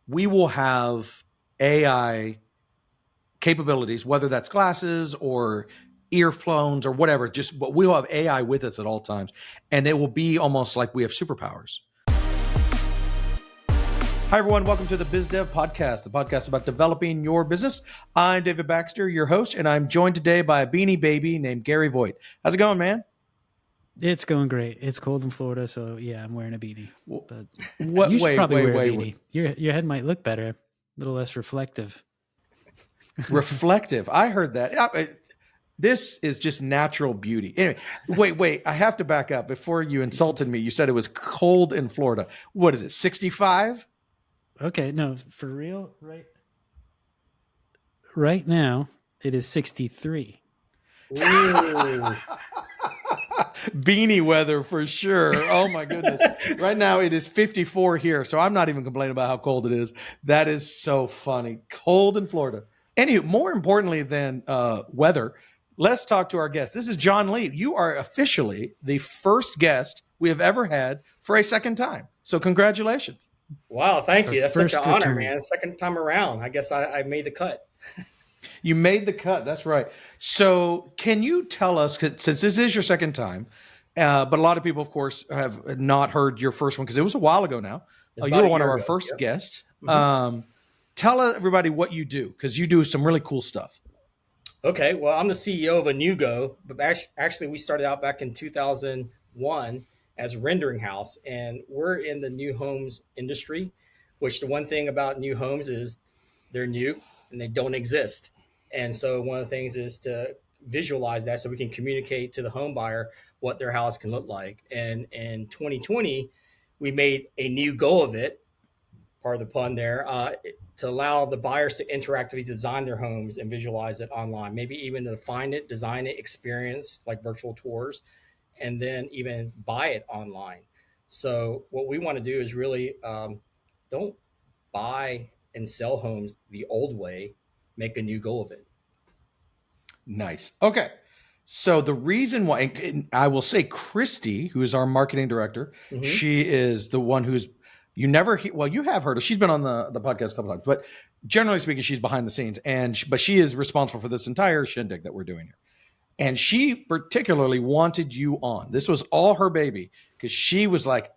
we will have AI capabilities, whether that's glasses or earphones or whatever, but we'll have AI with us at all times. And it will be almost like we have superpowers. Hi, everyone. Welcome to the Biz Dev Podcast, the podcast about developing your business. I'm David Baxter, your host, and I'm joined today by a beanie baby named Gary Voigt. How's it going, man? It's going great. It's cold in Florida, so yeah, I'm wearing a beanie. But What? you should probably wear a Wait. beanie. Your head might look better, a little less reflective. Reflective. I heard that. This is just natural beauty. Anyway, wait. I have to back up. Before you insulted me, you said it was cold in Florida. What is it, 65? Okay, no, for real, right now, it is 63. Beanie weather for sure. Oh my goodness. Right now it is 54 here, so I'm not even complaining about how cold it is. That is so funny. Cold in Florida. Anyway, more importantly than weather, let's talk to our guest. This is John Lee. You are officially the first guest we have ever had for a second time. So congratulations. Wow, thank you. That's such an honor, return. man. Second time around. I guess I made the cut. You made the cut. That's right. So can you tell us, since this is your second time, but a lot of people, of course, have not heard your first one because it was a while ago now. You were one of our first guests. Mm-hmm. Tell everybody what you do, because you do some really cool stuff. Okay, well, I'm the CEO of Anewgo, but actually we started out back in 2001 as a rendering house, and we're in the new homes industry, which the one thing about new homes is they're new and they don't exist. And so one of the things is to visualize that so we can communicate to the home buyer what their house can look like. And in 2020, we made a new go of it, part of the pun there, to allow the buyers to interactively design their homes and visualize it online, maybe even to find it, design it, experience like virtual tours, and then even buy it online. So what we want to do is really don't buy and sell homes the old way, make a new go of it. Nice. Okay. So the reason why, and I will say Christy, who is our marketing director, mm-hmm. She is the one who's, you have heard her. She's been on the podcast a couple times, but generally speaking, she's behind the scenes, but she is responsible for this entire shindig that we're doing here. And she particularly wanted you on. This was all her baby, because she was like,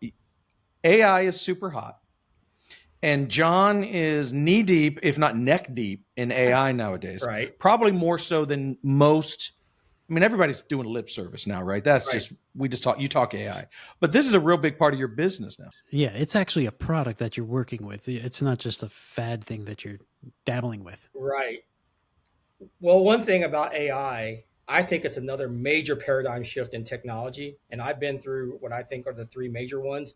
AI is super hot. And John is knee deep, if not neck deep, in AI nowadays. Right. Probably more so than most. I mean, everybody's doing lip service now, right? That's right. You talk AI. But this is a real big part of your business now. Yeah, it's actually a product that you're working with. It's not just a fad thing that you're dabbling with. Right. Well, one thing about AI, I think it's another major paradigm shift in technology. And I've been through what I think are the three major ones.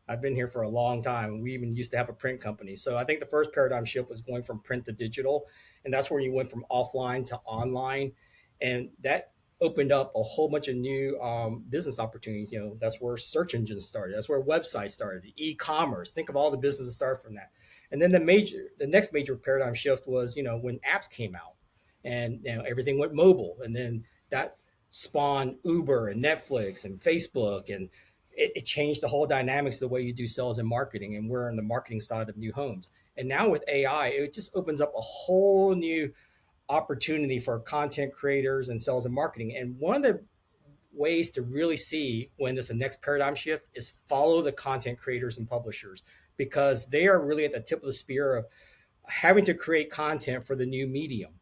I've been here for a long time. We even used to have a print company. So I think the first paradigm shift was going from print to digital. And that's where you went from offline to online. And that opened up a whole bunch of new business opportunities. You know, that's where search engines started. That's where websites started, e-commerce. Think of all the businesses that started from that. And then the next major paradigm shift was, when apps came out and everything went mobile. And then that spawned Uber and Netflix and Facebook, and it changed the whole dynamics of the way you do sales and marketing. And we're on the marketing side of new homes. And now with AI, it just opens up a whole new opportunity for content creators and sales and marketing. And one of the ways to really see when this is the next paradigm shift is follow the content creators and publishers, because they are really at the tip of the spear of having to create content for the new medium.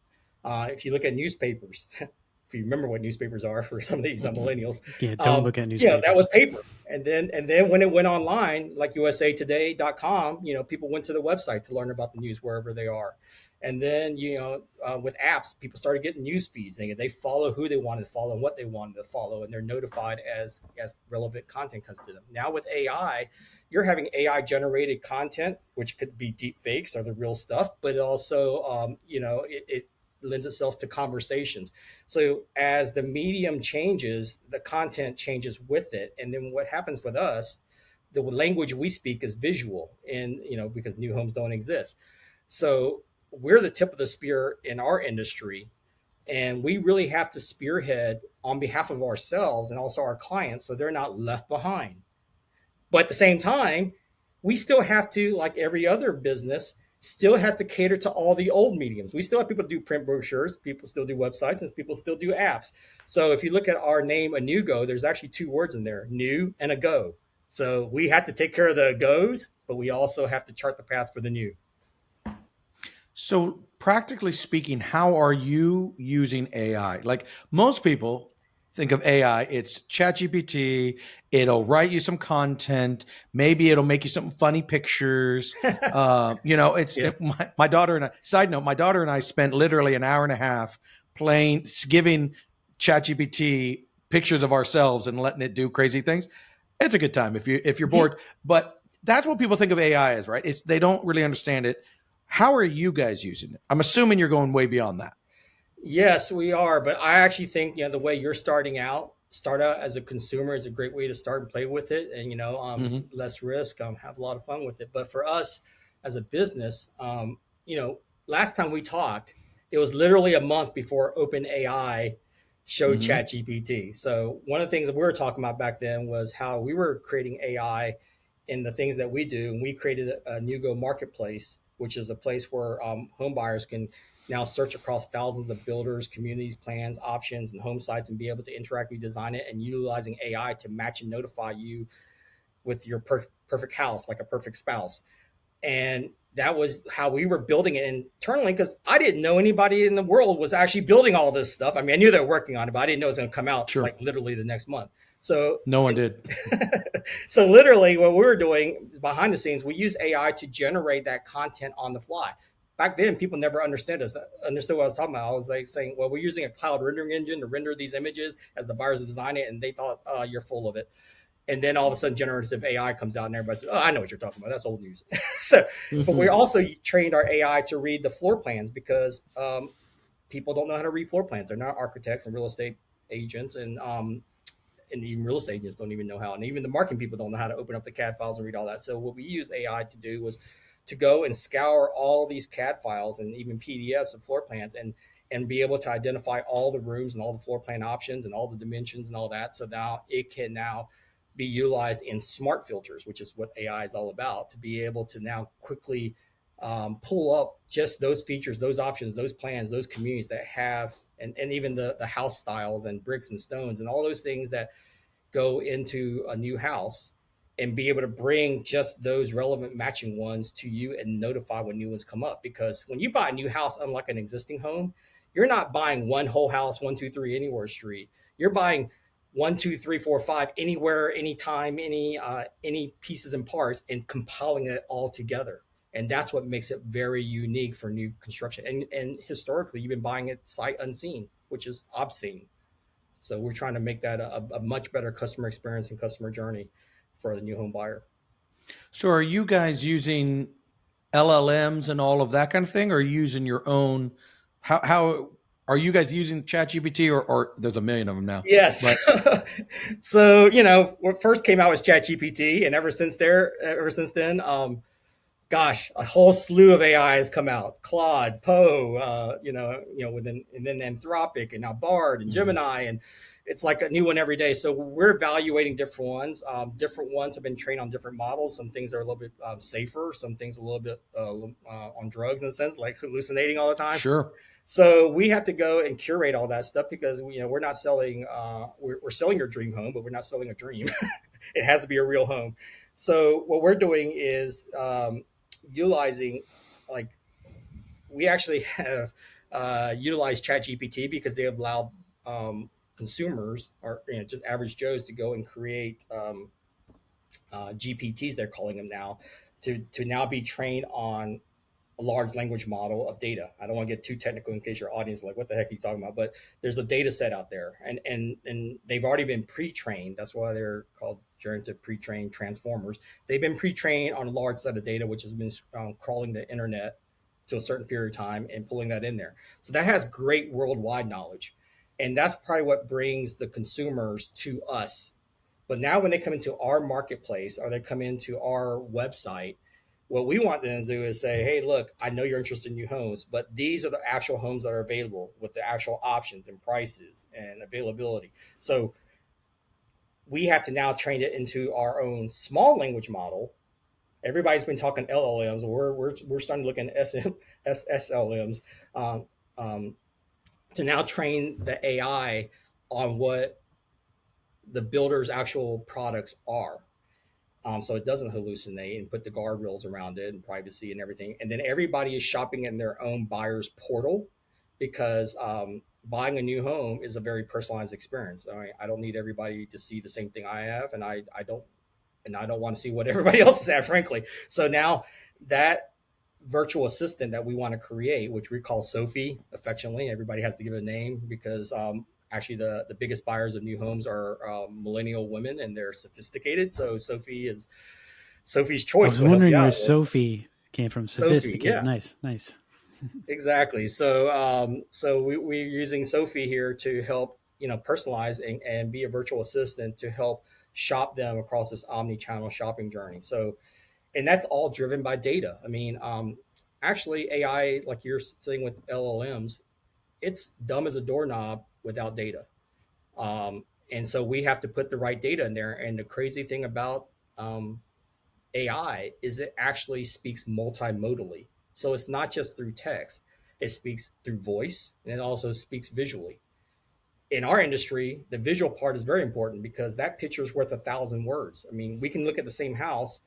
If you look at newspapers, if you remember what newspapers are for some of these millennials. Yeah, don't look at newspapers. That was paper. And then when it went online, like usatoday.com, people went to the website to learn about the news wherever they are. And then, with apps, people started getting news feeds. They follow who they wanted to follow and what they wanted to follow, and they're notified as relevant content comes to them. Now with AI, you're having AI generated content, which could be deep fakes or the real stuff, but also, it lends itself to conversations. So as the medium changes, the content changes with it. And then what happens with us, the language we speak is visual, and, because new homes don't exist. So we're the tip of the spear in our industry, and we really have to spearhead on behalf of ourselves and also our clients, so they're not left behind. But at the same time, we still have to, like every other business, still has to cater to all the old mediums. We still have people do print brochures, people still do websites, and people still do apps. So if you look at our name, Anewgo, there's actually two words in there, new and a go. So we have to take care of the goes, but we also have to chart the path for the new. So, practically speaking, how are you using AI? Like most people think of AI, it's ChatGPT, it'll write you some content, maybe it'll make you some funny pictures. Yes. My daughter and I, side note, my daughter and I spent literally an hour and a half playing, giving ChatGPT pictures of ourselves and letting it do crazy things. It's a good time if you're bored, but that's what people think of AI as, right? It's they don't really understand it. How are you guys using it? I'm assuming you're going way beyond that. Yes, we are. But I actually think, the way you're starting out, start out as a consumer is a great way to start and play with it, and Mm-hmm. less risk, have a lot of fun with it. But for us as a business, last time we talked, it was literally a month before OpenAI showed Mm-hmm. ChatGPT. So one of the things that we were talking about back then was how we were creating AI in the things that we do, and we created a Newgo marketplace, which is a place where home buyers can now search across thousands of builders, communities, plans, options, and home sites and be able to interactively design it and utilizing AI to match and notify you with your perfect house, like a perfect spouse. And that was how we were building it internally because I didn't know anybody in the world was actually building all this stuff. I mean, I knew they were working on it, but I didn't know it was going to come out Sure. like literally the next month. So, No one did. so literally, what we were doing behind the scenes, we use AI to generate that content on the fly. Back then, people never understood what I was talking about. I was like saying, "Well, we're using a cloud rendering engine to render these images as the buyers design it," and they thought, "You're full of it." And then all of a sudden, generative AI comes out, and everybody says, "Oh, I know what you're talking about. That's old news." So, but we Mm-hmm. also trained our AI to read the floor plans because people don't know how to read floor plans. They're not architects and real estate agents, and even real estate agents don't even know how, and even the marketing people don't know how to open up the CAD files and read all that. So what we used AI to do was to go and scour all these CAD files and even PDFs of floor plans and be able to identify all the rooms and all the floor plan options and all the dimensions and all that. So now it can now be utilized in smart filters, which is what AI is all about, to be able to now quickly pull up just those features, those options, those plans, those communities that have, and even the house styles and bricks and stones and all those things that go into a new house and be able to bring just those relevant matching ones to you and notify when new ones come up. Because when you buy a new house, unlike an existing home, you're not buying one whole house, 1, 2, 3, anywhere street. You're buying 1, 2, 3, 4, 5 anywhere, anytime, any pieces and parts, and compiling it all together. And that's what makes it very unique for new construction. And historically, you've been buying it sight unseen, which is obscene. So we're trying to make that a much better customer experience and customer journey for the new home buyer. So, are you guys using LLMs and all of that kind of thing, or are you using your own? How are you guys using ChatGPT, or there's a million of them now? Yes. But So what first came out was ChatGPT, and ever since then, gosh, a whole slew of AI has come out. Claude, Poe, within and then Anthropic, and now Bard and Mhm. Gemini, and it's like a new one every day. So we're evaluating different ones. Different ones have been trained on different models. Some things are a little bit safer. Some things a little bit on drugs in a sense, like hallucinating all the time. Sure. So we have to go and curate all that stuff because we're not selling. We're selling your dream home, but we're not selling a dream. It has to be a real home. So what we're doing is utilizing, like, we actually have utilized ChatGPT because they have allowed consumers or just average Joes to go and create GPTs. They're calling them now to now be trained on a large language model of data. I don't want to get too technical in case your audience is like, what the heck he's talking about? But there's a data set out there, and they've already been pre-trained. That's why they're called generative pre-trained transformers. They've been pre-trained on a large set of data, which has been crawling the internet to a certain period of time and pulling that in there. So that has great worldwide knowledge, and that's probably what brings the consumers to us. But now when they come into our marketplace or they come into our website, what we want them to do is say, hey, look, I know you're interested in new homes, but these are the actual homes that are available with the actual options and prices and availability. So we have to now train it into our own small language model Everybody's been talking LLMs. We're starting to look at SLMs um, um, to now train the AI on what the builder's actual products are. So it doesn't hallucinate, and put the guardrails around it and privacy and everything. And then everybody is shopping in their own buyer's portal because buying a new home is a very personalized experience. I don't need everybody to see the same thing I have, and I don't want to see what everybody else has had, frankly. So now that virtual assistant that we want to create, which we call Sophie affectionately, everybody has to give it a name because actually the biggest buyers of new homes are millennial women, and they're sophisticated. So Sophie's I choice was will help wondering you where out. Sophie came from. Sophie, Sophisticated. yeah, Nice, nice. exactly. So we're using Sophie here to help personalize and be a virtual assistant to help shop them across this omni-channel shopping journey. So, and that's all driven by data. I mean, actually, AI, like you're saying with LLMs, it's dumb as a doorknob without data. And so we have to put the right data in there. And the crazy thing about AI is it actually speaks multimodally. So it's not just through text, it speaks through voice, and it also speaks visually. In our industry, the visual part is very important because that picture is worth 1,000 words. I mean, we can look at the same house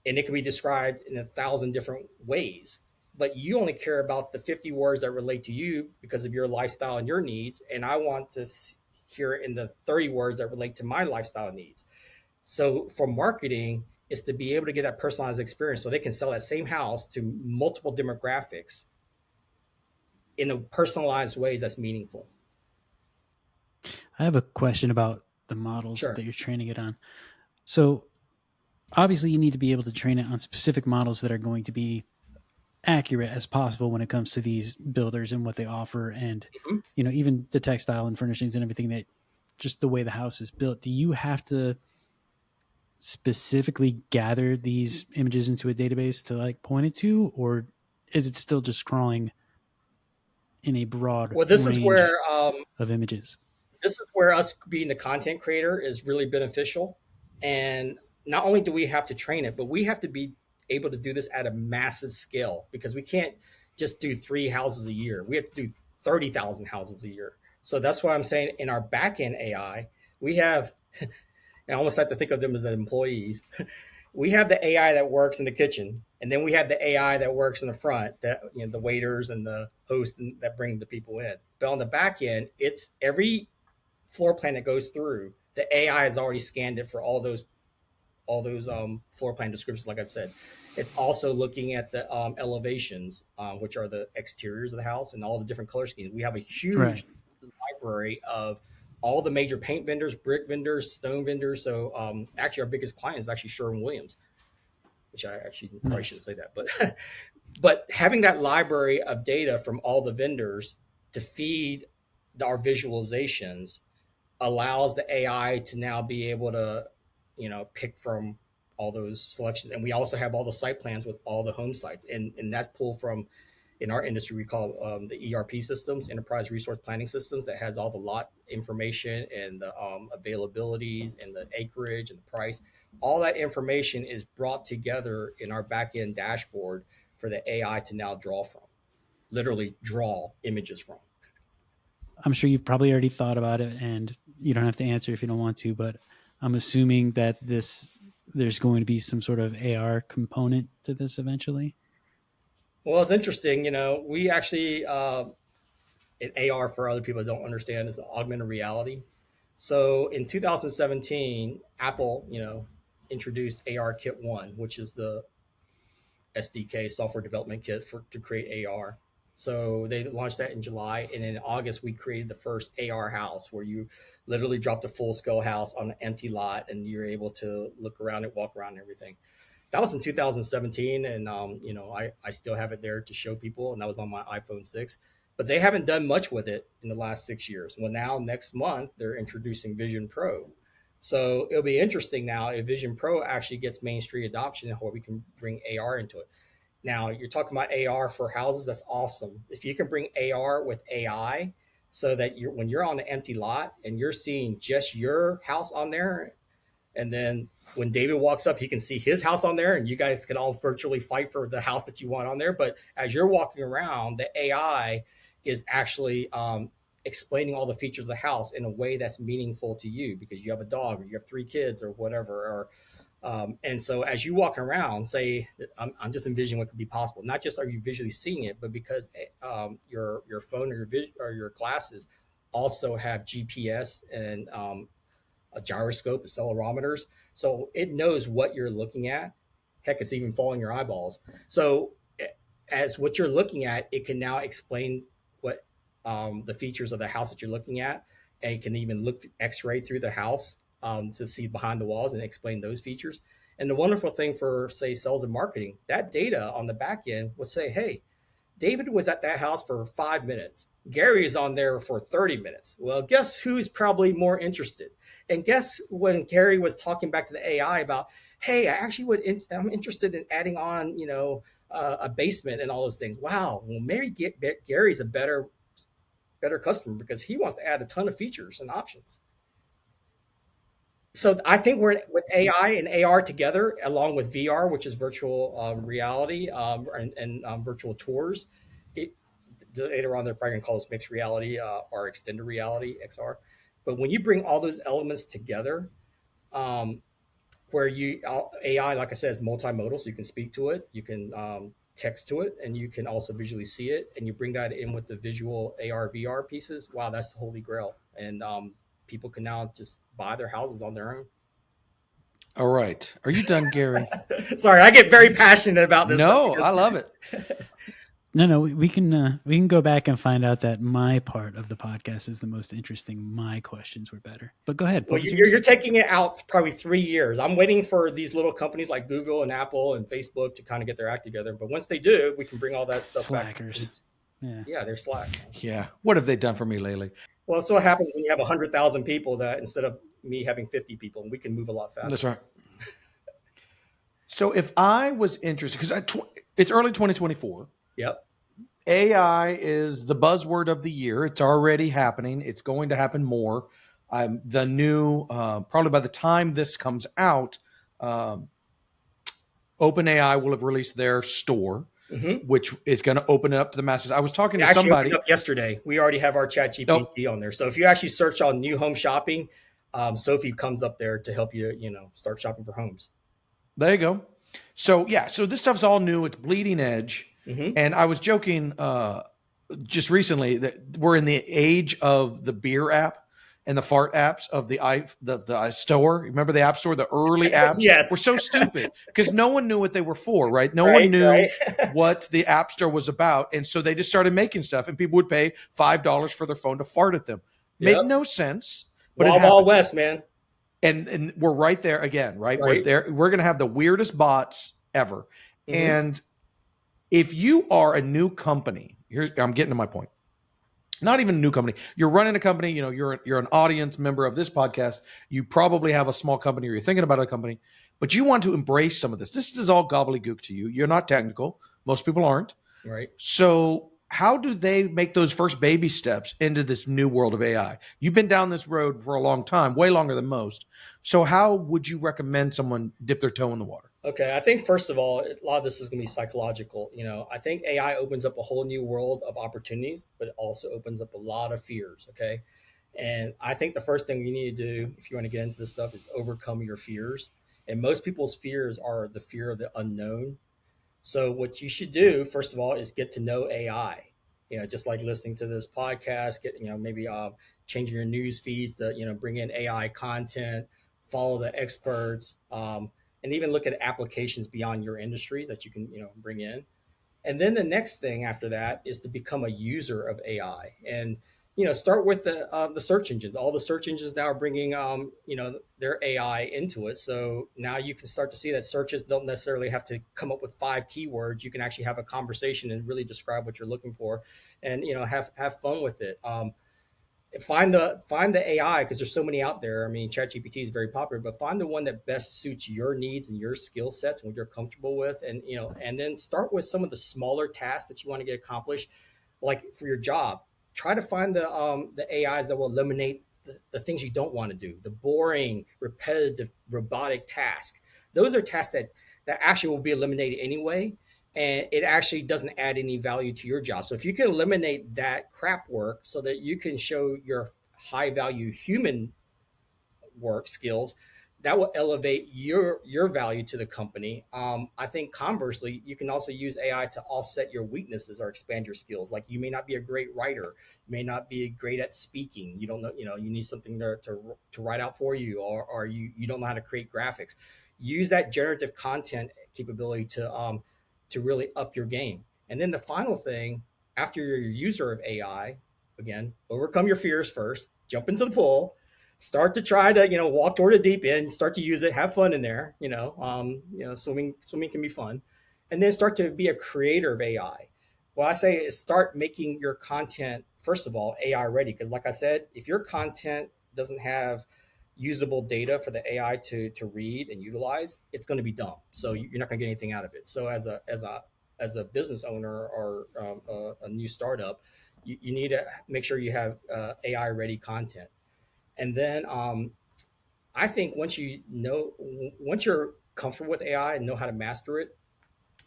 and it can be described in 1,000 different ways, but you only care about the 50 words that relate to you because of your lifestyle and your needs, and I want to hear it in the 30 words that relate to my lifestyle needs. So for marketing, is to be able to get that personalized experience so they can sell that same house to multiple demographics in a personalized ways that's meaningful. I have a question about the models Sure. that you're training it on. So obviously, you need to be able to train it on specific models that are going to be accurate as possible when it comes to these builders and what they offer, and Mhm. even the textile and furnishings and everything, that just the way the house is built. Do you have to specifically gather these images into a database to like point it to, or is it still just crawling in a broad Well, range of images? this is where us being the content creator is really beneficial. And not only do we have to train it, but we have to be able to do this at a massive scale because we can't just do 3 houses a year. We have to do 30,000 houses a year. So that's why I'm saying in our back end AI, we have, I almost have to think of them as employees. We have the AI that works in the kitchen, and then we have the AI that works in the front, that the waiters and the hosts that bring the people in. But on the back end, it's every floor plan that goes through. The AI has already scanned it for all those floor plan descriptions. Like I said, it's also looking at the elevations, which are the exteriors of the house and all the different color schemes. We have a Right. huge library of all the major paint vendors, brick vendors, stone vendors. So actually, our biggest client is actually Sherwin-Williams, which I actually probably Nice. shouldn't say that, but having that library of data from all the vendors to feed our visualizations allows the AI to now be able to, pick from all those selections. And we also have all the site plans with all the home sites, and that's pulled from, in our industry, we call the ERP systems, enterprise resource planning systems, that has all the lot information and the availabilities and the acreage and the price. All that information is brought together in our back end dashboard for the AI to now draw from, literally draw images from. I'm sure you've probably already thought about it, and you don't have to answer if you don't want to, but I'm assuming that there's going to be some sort of AR component to this eventually. Well, it's interesting. We actually, an AR, for other people that don't understand, is augmented reality. So in 2017, Apple, introduced AR Kit 1, which is the SDK, software development kit to create AR. So they launched that in July, and in August we created the first AR house, where you literally dropped a full scale house on an empty lot, and you're able to look around it, walk around, and everything. That was in 2017, and I still have it there to show people, and that was on my iPhone 6. But they haven't done much with it in the last 6 years. Well, now next month they're introducing Vision Pro, so it'll be interesting now if Vision Pro actually gets mainstream adoption and where we can bring AR into it. Now you're talking about AR for houses. That's awesome. If you can bring AR with AI, so that when you're on an empty lot and you're seeing just your house on there, And then when David walks up, he can see his house on there, and you guys can all virtually fight for the house that you want on there. But as you're walking around, the AI is actually explaining all the features of the house in a way that's meaningful to you because you have a dog or you have 3 kids or whatever. Or and so as you walk around, say, I'm just envisioning what could be possible. Not just are you visually seeing it, but because your phone or your glasses also have GPS and a gyroscope, accelerometers. So it knows what you're looking at. Heck, it's even following your eyeballs. So as what you're looking at, it can now explain what the features of the house that you're looking at. And it can even look X-ray through the house to see behind the walls and explain those features. And the wonderful thing for, say, sales and marketing, that data on the back end would say, hey, David was at that house for 5 minutes. Gary is on there for 30 minutes. Well, guess who's probably more interested? And guess when Gary was talking back to the AI about, hey, I'm interested in adding on, a basement and all those things. Wow, well, maybe Gary's a better customer because he wants to add a ton of features and options. So I think we're with AI and AR together, along with VR, which is virtual reality and virtual tours. It, Later on, they're probably going to call this mixed reality or extended reality (XR). But when you bring all those elements together, where AI, like I said, is multimodal, so you can speak to it, you can text to it, and you can also visually see it, and you bring that in with the visual AR VR pieces. Wow, that's the holy grail, and people can now just buy their houses on their own. All right. Are you done, Gary? Sorry, I get very passionate about this. No, I love it. No, we can go back and find out that my part of the podcast is the most interesting. My questions were better, but go ahead. Well, you're taking it out probably 3 years. I'm waiting for these little companies like Google and Apple and Facebook to kind of get their act together. But once they do, we can bring all that stuff Slackers. back. Yeah, they're slack. Yeah. What have they done for me lately? Well, that's what happens when you have 100,000 people that instead of me having 50 people, we can move a lot faster. That's right. So if I was interested, because it's early 2024. Yep. AI is the buzzword of the year. It's already happening. It's going to happen more. The new, probably by the time this comes out, OpenAI will have released their store, which is going to open it up to the masses. I was talking to somebody up yesterday. We already have our ChatGPT on there. So if you actually search on new home shopping, Sophie comes up there to help you, start shopping for homes. There you go. So yeah, so this stuff's all new. It's bleeding edge. And I was joking just recently that we're in the age of the beer app and the fart apps of the store. Remember the app store, the early apps? Yes. Were so stupid because no one knew what they were for, right? No one knew what the app store was about. And so they just started making stuff and people would pay $5 for their phone to fart at them. Made no sense. But Wild Wild West, man. And we're right there again, right? We're there. We're going to have the weirdest bots ever. And if you are a new company, I'm getting to my point. Not even a new company. You're running a company. You're an audience member of this podcast. You probably have a small company, or you're thinking about a company, but you want to embrace some of this. This is all gobbledygook to you. You're not technical. Most people aren't. Right. So how do they make those first baby steps into this new world of AI? You've been down this road for a long time, way longer than most. So how would you recommend someone dip their toe in the water? Okay, I think first of all, a lot of this is going to be psychological. I think AI opens up a whole new world of opportunities, but it also opens up a lot of fears. Okay, and I think the first thing you need to do if you want to get into this stuff is overcome your fears. And most people's fears are the fear of the unknown. So what you should do first of all is get to know AI. Just like listening to this podcast, get maybe changing your news feeds to bring in AI content, follow the experts. And even look at applications beyond your industry that you can, bring in. And then the next thing after that is to become a user of AI and, start with the search engines. All the search engines now are bringing, their AI into it. So now you can start to see that searches don't necessarily have to come up with 5 keywords. You can actually have a conversation and really describe what you're looking for and, have fun with it. Find the AI because there's so many out there. I mean, ChatGPT is very popular, but find the one that best suits your needs and your skill sets and what you're comfortable with. And, and then start with some of the smaller tasks that you want to get accomplished. Like for your job, try to find the AIs that will eliminate the things you don't want to do, the boring, repetitive, robotic task. Those are tasks that actually will be eliminated anyway, and it actually doesn't add any value to your job. So if you can eliminate that crap work so that you can show your high value human work skills, that will elevate your value to the company. I think conversely, you can also use AI to offset your weaknesses or expand your skills. Like you may not be a great writer, you may not be great at speaking. You don't know, you need something to write out for you, or you don't know how to create graphics. Use that generative content capability to really up your game. And then the final thing, after you're a user of AI, again, overcome your fears first, jump into the pool, start to try to walk toward the deep end, start to use it, have fun in there. Swimming can be fun, and then start to be a creator of AI. What I say is start making your content first of all AI ready, because like I said, if your content doesn't have usable data for the AI to read and utilize, it's going to be dumb. So you're not going to get anything out of it. So as a business owner or a new startup, you need to make sure you have AI ready content. And then I think once you're comfortable with AI and know how to master it,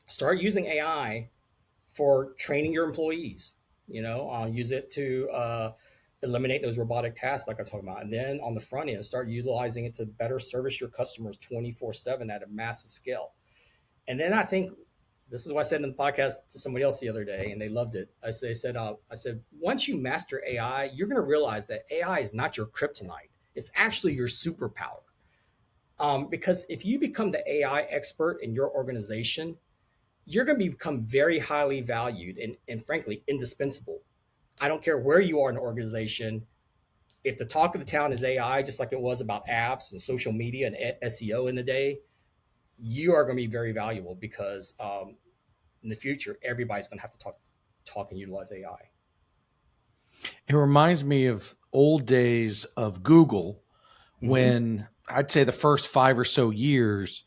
start using AI for training your employees. Use it to eliminate those robotic tasks like I talked about. And then on the front end, start utilizing it to better service your customers 24/7 at a massive scale. And then I think this is what I said in the podcast to somebody else the other day, and they loved it. I said, once you master AI, you're going to realize that AI is not your kryptonite. It's actually your superpower. Because if you become the AI expert in your organization, you're going to become very highly valued and frankly, indispensable. I don't care where you are in the organization. If the talk of the town is AI, just like it was about apps and social media and SEO in the day, you are going to be very valuable because in the future, everybody's going to have to talk and utilize AI. It reminds me of old days of Google when I'd say the first 5 or so years,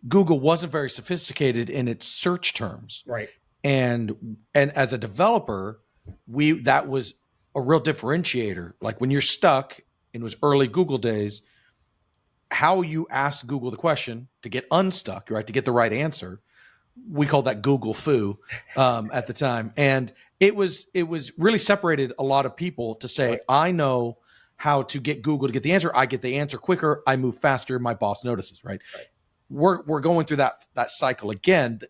Google wasn't very sophisticated in its search terms. Right. And as a developer, that was a real differentiator. Like when you're stuck, it was early Google days, how you ask Google the question to get unstuck, right? To get the right answer. We called that Google foo at the time. And it was really separated a lot of people to say, right, I know how to get Google to get the answer. I get the answer quicker. I move faster. My boss notices, right? We're going through that cycle again.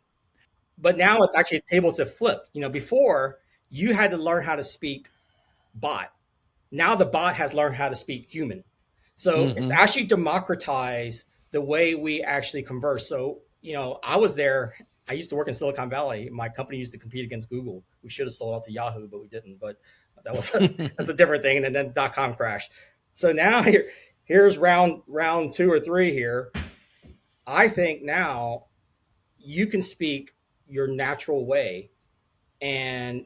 But now it's actually tables have flipped. Before you had to learn how to speak bot. Now the bot has learned how to speak human. So it's actually democratized the way we actually converse. So, I was there. I used to work in Silicon Valley. My company used to compete against Google. We should have sold out to Yahoo, but we didn't. But that's a different thing. And then .com crashed. So now here's round 2 or 3 here. I think now you can speak your natural way, and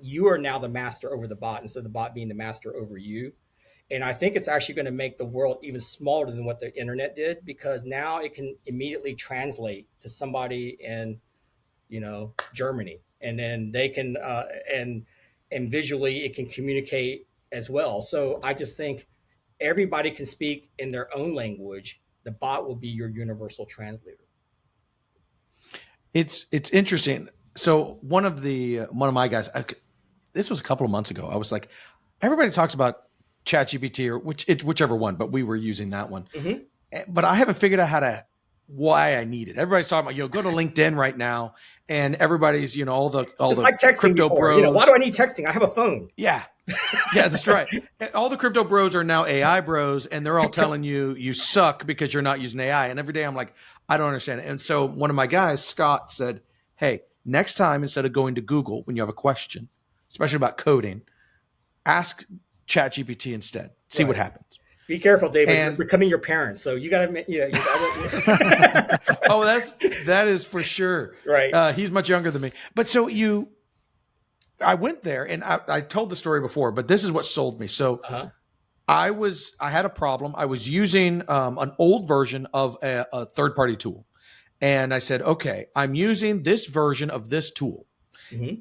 you are now the master over the bot instead of the bot being the master over you. And I think it's actually going to make the world even smaller than what the internet did, because now it can immediately translate to somebody in, Germany, and then they can and visually it can communicate as well. So I just think everybody can speak in their own language. The bot will be your universal translator. It's interesting. So one of my guys, this was a couple of months ago. I was like, everybody talks about ChatGPT or whichever one, but we were using that one. But I haven't figured out why I need it. Everybody's talking about, go to LinkedIn right now, and everybody's, all the like crypto before. bros. Why do I need texting? I have a phone. Yeah, that's right. All the crypto bros are now AI bros, and they're all telling you suck because you're not using AI. And every day I'm like, I don't understand it. And so one of my guys, Scott, said, hey, next time, instead of going to Google when you have a question, especially about coding, ask ChatGPT instead. See what happens. Be careful, David. You're becoming your parents, so you got to. Oh, that is for sure. Right. He's much younger than me, but so I went there, and I told the story before, but this is what sold me. So I had a problem. I was using an old version of a third-party tool, and I said, okay, I'm using this version of this tool,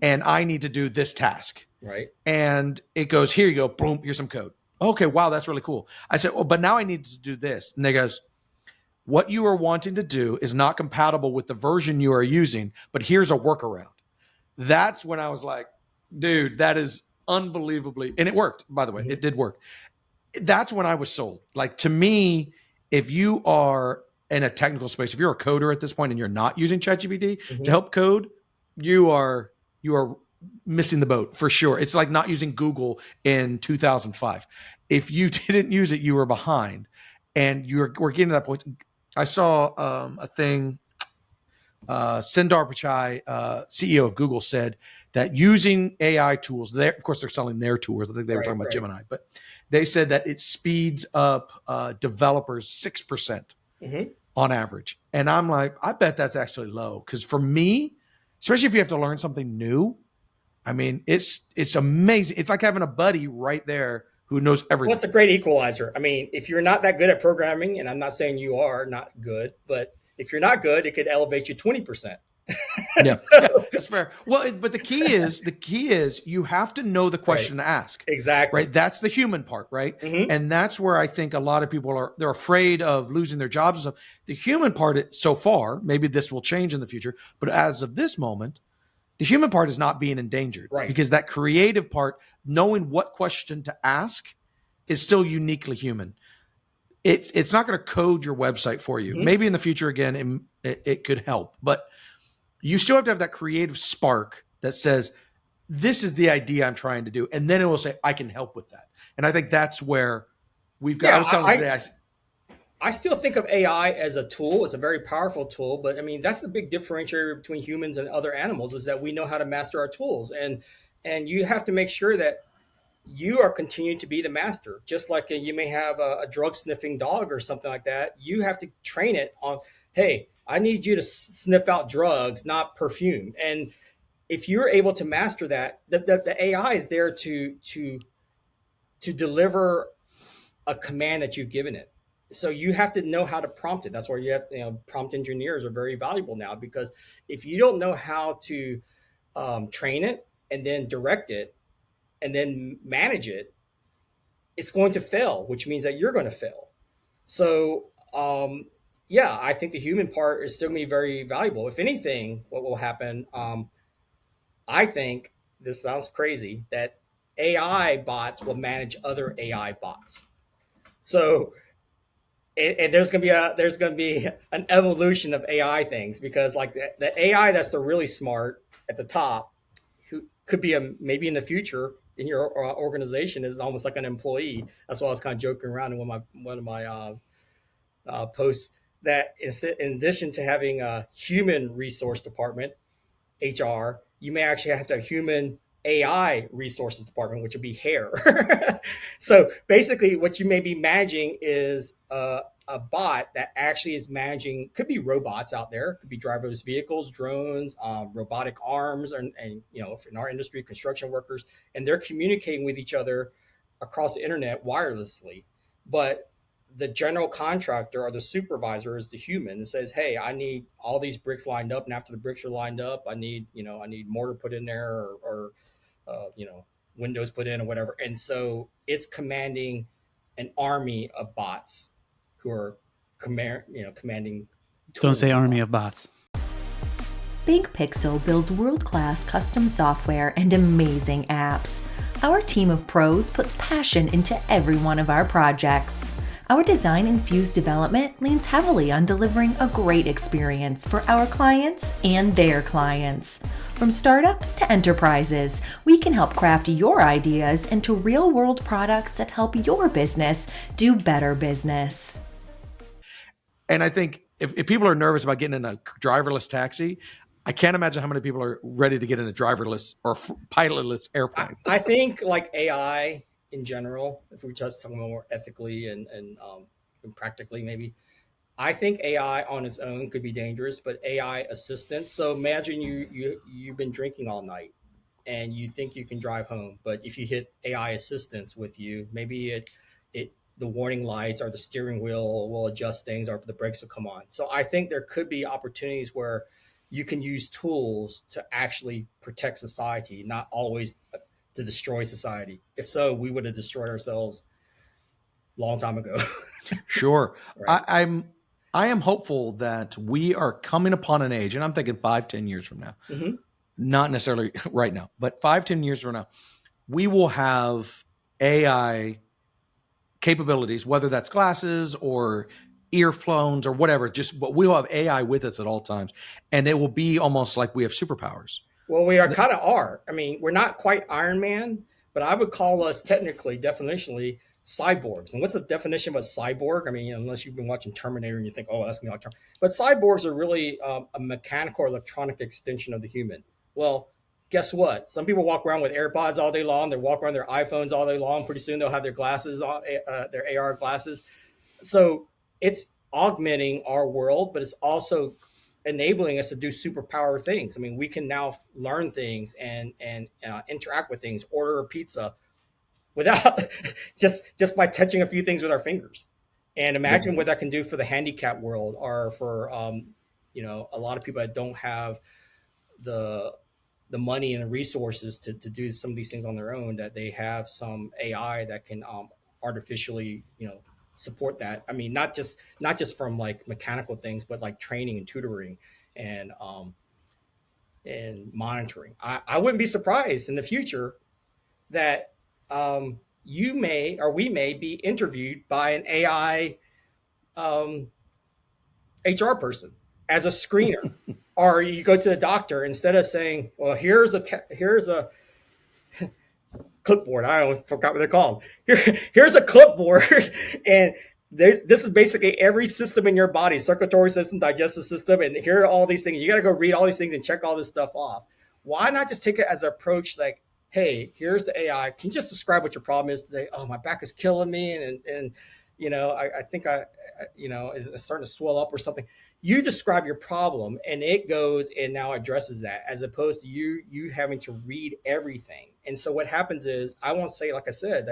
and I need to do this task. Right. And it goes, here you go, boom, here's some code. Okay, wow, that's really cool. I said, oh, but now I need to do this. And they goes, what you are wanting to do is not compatible with the version you are using, but here's a workaround. That's when I was like, dude, that is unbelievably, and it worked, by the way, it did work. That's when I was sold. Like, to me, if you are in a technical space, if you're a coder at this point and you're not using ChatGPT to help code, you are missing the boat for sure. It's like not using Google in 2005. If you didn't use it, you were behind. And we're getting to that point. I saw a thing. Sundar Pichai, CEO of Google, said that using AI tools, of course, they're selling their tools. I think they were talking about Gemini, but they said that it speeds up developers 6% on average. And I'm like, I bet that's actually low. Because for me, especially if you have to learn something new, I mean, it's amazing. It's like having a buddy right there who knows everything. Well, it's a great equalizer. I mean, if you're not that good at programming, and I'm not saying you are not good, but if you're not good, it could elevate you 20%. Yeah, that's fair. Well, but the key is you have to know the question to ask. Exactly. Right. That's the human part. Right. And that's where I think a lot of people they're afraid of losing their jobs and stuff. The human part, so far, maybe this will change in the future, but as of this moment, the human part is not being endangered. Right. Because that creative part, knowing what question to ask, is still uniquely human. It's not going to code your website for you. Maybe in the future, again, it could help, but you still have to have that creative spark that says, this is the idea I'm trying to do. And then it will say, I can help with that. And I think that's where we've got, I was telling you today, I still think of AI as a tool. It's a very powerful tool, but I mean, that's the big differentiator between humans and other animals, is that we know how to master our tools. And you have to make sure that you are continuing to be the master. Just like you may have a drug sniffing dog or something like that. You have to train it on, hey, I need you to sniff out drugs, not perfume. And if you're able to master that, the AI is there to deliver a command that you've given it. So you have to know how to prompt it. That's why you have, prompt engineers are very valuable now, because if you don't know how to train it and then direct it and then manage it, it's going to fail, which means that you're going to fail. So, yeah, I think the human part is still going to be very valuable. If anything, what will happen, I think, this sounds crazy, that AI bots will manage other AI bots. So, and there's going to be an evolution of AI things, because like the AI that's the really smart at the top, who could be maybe in the future in your organization, is almost like an employee. That's why I was kind of joking around in one of my posts, that in addition to having a human resource department, HR, you may actually have to have human AI resources department, which would be hair. So basically what you may be managing is a bot that actually is managing, could be robots out there, could be driverless vehicles, drones, robotic arms, and in our industry, construction workers, and they're communicating with each other across the internet wirelessly. But the general contractor or the supervisor is the human that says, hey, I need all these bricks lined up. And after the bricks are lined up, I need mortar put in there, or windows put in, or whatever. And so it's commanding an army of bots who are commanding. Don't say army of bots. Big Pixel builds world-class custom software and amazing apps. Our team of pros puts passion into every one of our projects. Our design-infused development leans heavily on delivering a great experience for our clients and their clients. From startups to enterprises, we can help craft your ideas into real-world products that help your business do better business. And I think if people are nervous about getting in a driverless taxi, I can't imagine how many people are ready to get in a driverless or pilotless airplane. I think like AI in general, if we just talk more ethically and practically, maybe, I think AI on its own could be dangerous, but AI assistance. So imagine you've been drinking all night and you think you can drive home, but if you hit AI assistance with you, maybe the warning lights or the steering wheel will adjust things, or the brakes will come on. So I think there could be opportunities where you can use tools to actually protect society, not always to destroy society. If so, we would have destroyed ourselves a long time ago. Sure. Right. I am hopeful that we are coming upon an age, and I'm thinking 5-10 years from now, Mm-hmm. not necessarily right now, but 5-10 years from now, we will have AI capabilities, whether that's glasses or earphones or whatever, just but we'll have AI with us at all times. And it will be almost like we have superpowers. Well, we are kind of are. I mean, we're not quite Iron Man, but I would call us technically, definitionally, cyborgs. And what's the definition of a cyborg? I mean, unless you've been watching Terminator and you think, oh, that's gonna be like, but cyborgs are really a mechanical or electronic extension of the human. Well, guess what? Some people walk around with AirPods all day long. They walk around their iPhones all day long. Pretty soon they'll have their glasses on, their AR glasses. So it's augmenting our world, but it's also enabling us to do superpower things. I mean, we can now learn things and interact with things, order a pizza without just by touching a few things with our fingers. And imagine what that can do for the handicap world, or for a lot of people that don't have the money and the resources to do some of these things on their own, that they have some AI that can artificially support that. I mean, not just from like mechanical things, but like training and tutoring and monitoring. I wouldn't be surprised in the future that you may, or we may, be interviewed by an AI HR person as a screener. Or you go to the doctor, instead of saying, well, here's a clipboard. I forgot what they're called. Here's a clipboard, and this is basically every system in your body: circulatory system, digestive system, and here are all these things. You got to go read all these things and check all this stuff off. Why not just take it as an approach like, hey, here's the AI. Can you just describe what your problem is today? Oh, my back is killing me, and I think it's starting to swell up or something. You describe your problem, and it goes and now addresses that, as opposed to you having to read everything. And so what happens is, I won't say, like I said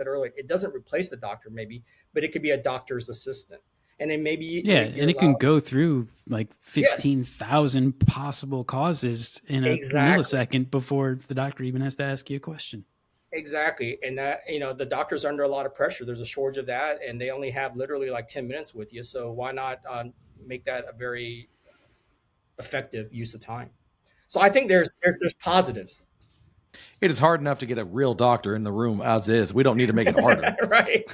earlier, it doesn't replace the doctor maybe, but it could be a doctor's assistant. And then maybe and it can go through like 15,000 possible causes in a millisecond before the doctor even has to ask you a question. Exactly. And that, the doctor's under a lot of pressure. There's a shortage of that, and they only have literally like 10 minutes with you. So why not make that a very effective use of time? So I think there's positives. It is hard enough to get a real doctor in the room as is. We don't need to make it harder. Right.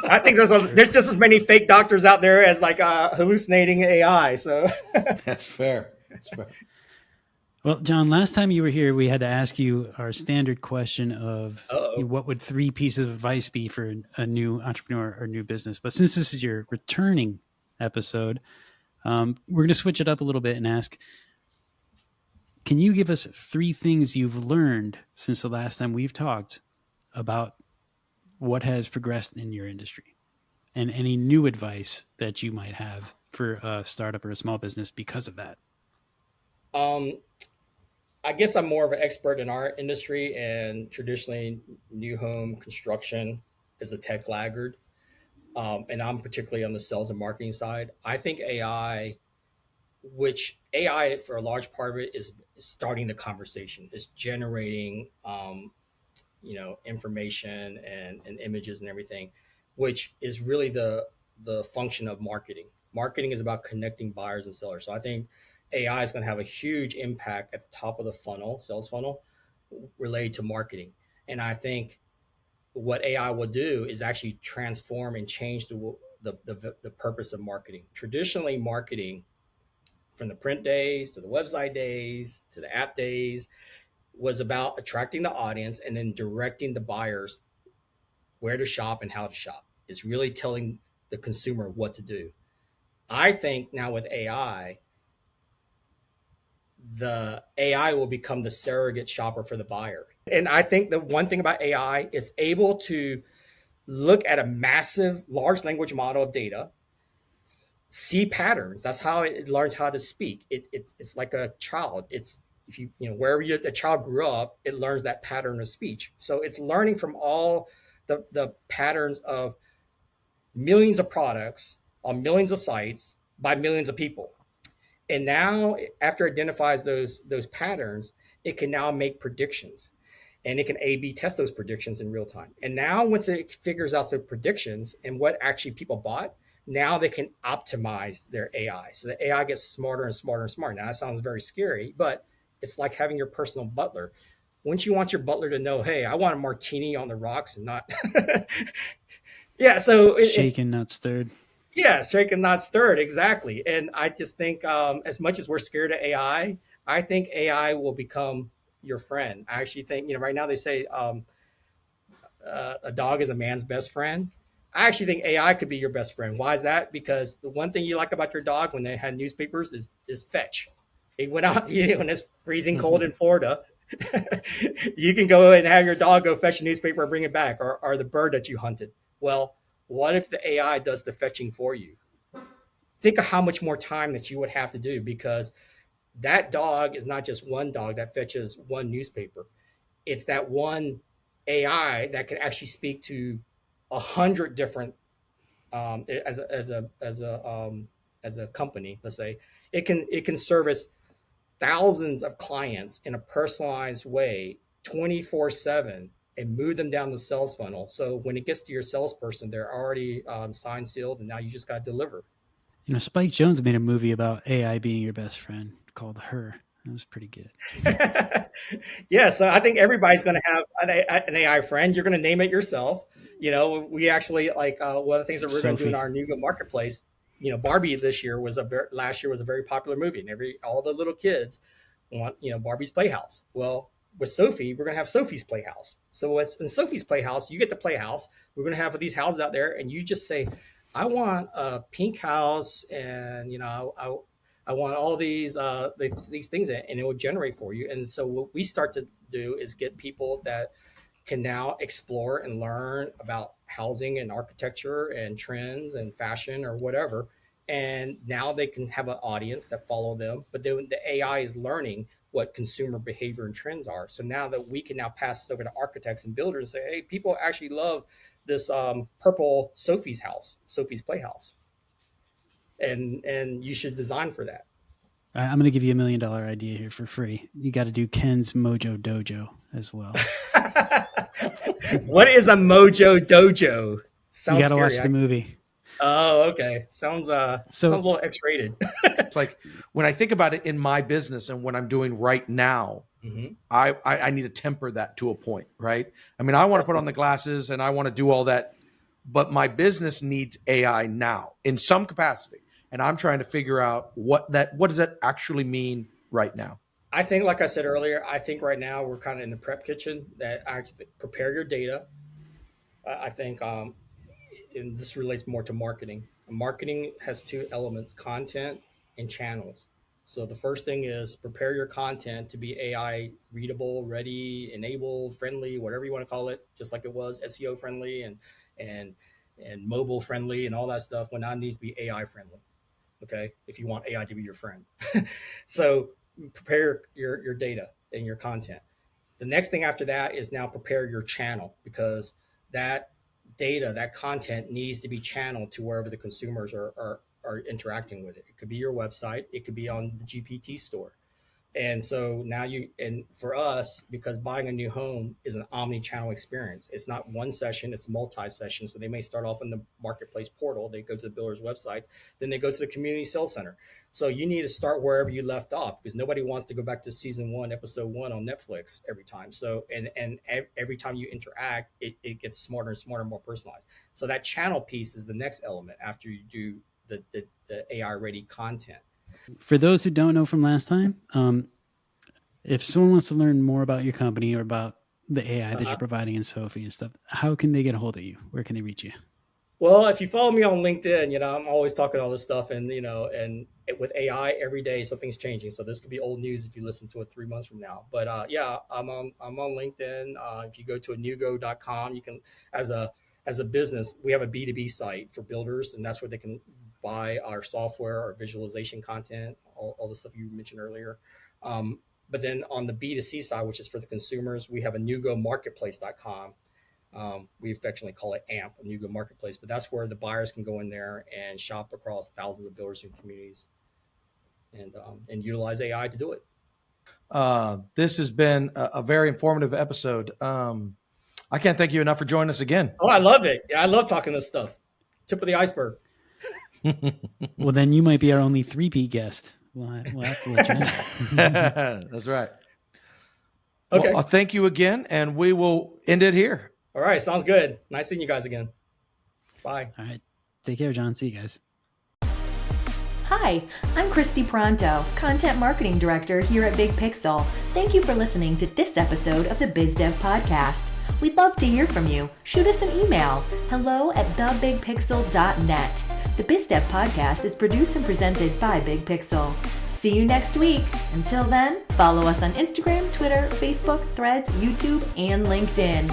I think there's just as many fake doctors out there as like hallucinating AI. So That's fair. That's fair. Well, John, last time you were here, we had to ask you our standard question of what would 3 pieces of advice be for a new entrepreneur or new business. But since this is your returning episode, we're going to switch it up a little bit and ask, can you give us 3 things you've learned since the last time we've talked about what has progressed in your industry, and any new advice that you might have for a startup or a small business because of that? I guess I'm more of an expert in our industry, and traditionally new home construction is a tech laggard. And I'm particularly on the sales and marketing side. I think AI for a large part of it is starting the conversation, is generating, information and images and everything, which is really the function of marketing. Marketing is about connecting buyers and sellers. So I think AI is going to have a huge impact at the top of the funnel, sales funnel, related to marketing. And I think what AI will do is actually transform and change the purpose of marketing. Traditionally, marketing, from the print days to the website days to the app days, was about attracting the audience and then directing the buyers where to shop and how to shop. It's really telling the consumer what to do. I think now with AI, the AI will become the surrogate shopper for the buyer. And I think the one thing about AI is able to look at a massive large language model of data, see patterns. That's how it learns how to speak. It's like a child. It's, if wherever a child grew up, it learns that pattern of speech. So it's learning from all the patterns of millions of products on millions of sites by millions of people. And now, after it identifies those patterns, it can now make predictions. and it can A/B test those predictions in real time. And now once it figures out the predictions and what actually people bought, now they can optimize their AI. So the AI gets smarter and smarter and smarter. Now that sounds very scary, but it's like having your personal butler. Once you want your butler to know, hey, I want a martini on the rocks and not yeah, so shaken, not stirred. Yeah, shaken, not stirred. Exactly. And I just think as much as we're scared of AI, I think AI will become your friend. I actually think, right now they say a dog is a man's best friend. I actually think AI could be your best friend. Why is that? Because the one thing you like about your dog when they had newspapers is fetch. He went out when it's freezing cold in Florida. You can go and have your dog go fetch a newspaper and bring it back, or the bird that you hunted. Well, what if the AI does the fetching for you? Think of how much more time that you would have to do, because that dog is not just one dog that fetches one newspaper. It's that one AI that can actually speak to 100 different as a company. Let's say it can service thousands of clients in a personalized way, 24/7, and move them down the sales funnel. So when it gets to your salesperson, they're already signed, sealed, and now you just got to deliver. Spike Jonze made a movie about AI being your best friend called Her. That was pretty good. Yeah, so I think everybody's going to have an AI friend. You're going to name it yourself. We actually one of the things that we're going to do in our Anewgo marketplace. Barbie last year was a very popular movie, and all the little kids want Barbie's Playhouse. Well, with Sophie, we're going to have Sophie's Playhouse. So what's in Sophie's Playhouse? You get the Playhouse. We're going to have these houses out there, and you just say, I want a pink house, and I want all these things, and it will generate for you. And so what we start to do is get people that can now explore and learn about housing and architecture and trends and fashion or whatever. And now they can have an audience that follow them, but then the AI is learning what consumer behavior and trends are. So now that we can now pass this over to architects and builders and say, hey, people actually love this purple Sophie's Playhouse, and you should design for that. I'm going to give you $1 million idea here for free. You got to do Ken's Mojo Dojo as well. What is a Mojo Dojo? Sounds you got to watch the movie. Oh, okay. Sounds a little X-rated. It's like when I think about it in my business and what I'm doing right now, I need to temper that to a point, right? I mean, I want to put on the glasses and I want to do all that, but my business needs AI now in some capacity. And I'm trying to figure out what does that actually mean right now? I think, like I said earlier, I think right now we're kind of in the prep kitchen that actually prepare your data. I think, and this relates more to marketing. Marketing has two elements: content and channels. So the first thing is prepare your content to be AI readable, ready, enabled, friendly, whatever you want to call it, just like it was SEO friendly and mobile friendly and all that stuff. When now it needs to be AI friendly. Okay, if you want AI to be your friend. So prepare your data and your content. The next thing after that is now prepare your channel, because that data, that content needs to be channeled to wherever the consumers are interacting with it. It could be your website, it could be on the GPT store. And so now for us, because buying a new home is an omni-channel experience. It's not one session, it's multi-session. So they may start off in the marketplace portal, they go to the builder's websites, then they go to the community sales center. So you need to start wherever you left off, because nobody wants to go back to season 1, episode 1 on Netflix every time. So, and every time you interact, it gets smarter and smarter and more personalized. So that channel piece is the next element after you do the AI ready content. For those who don't know from last time, if someone wants to learn more about your company or about the AI that you're providing in Sophie and stuff, how can they get a hold of you? Where can they reach you? Well, if you follow me on LinkedIn, I'm always talking all this stuff, and and with AI every day something's changing. So this could be old news if you listen to it 3 months from now. But I'm on LinkedIn. If you go to Anewgo.com, you can as a business, we have a B2B site for builders, and that's where they can buy our software, our visualization content, all the stuff you mentioned earlier. But then on the B2C side, which is for the consumers, we have AnewgoMarketplace.com. We affectionately call it AMP, Anewgo Marketplace, but that's where the buyers can go in there and shop across thousands of builders and communities and utilize AI to do it. This has been a very informative episode. I can't thank you enough for joining us again. Oh, I love it. Yeah, I love talking this stuff. Tip of the iceberg. Well, then you might be our only 3P guest. We'll have to let you know. That's right. Okay. Well, thank you again, and we will end it here. All right. Sounds good. Nice seeing you guys again. Bye. All right. Take care, John. See you guys. Hi, I'm Christy Pronto, Content Marketing Director here at Big Pixel. Thank you for listening to this episode of the BizDev Podcast. We'd love to hear from you. Shoot us an email, hello@thebigpixel.net. The BizDev Podcast is produced and presented by Big Pixel. See you next week. Until then, follow us on Instagram, Twitter, Facebook, Threads, YouTube, and LinkedIn.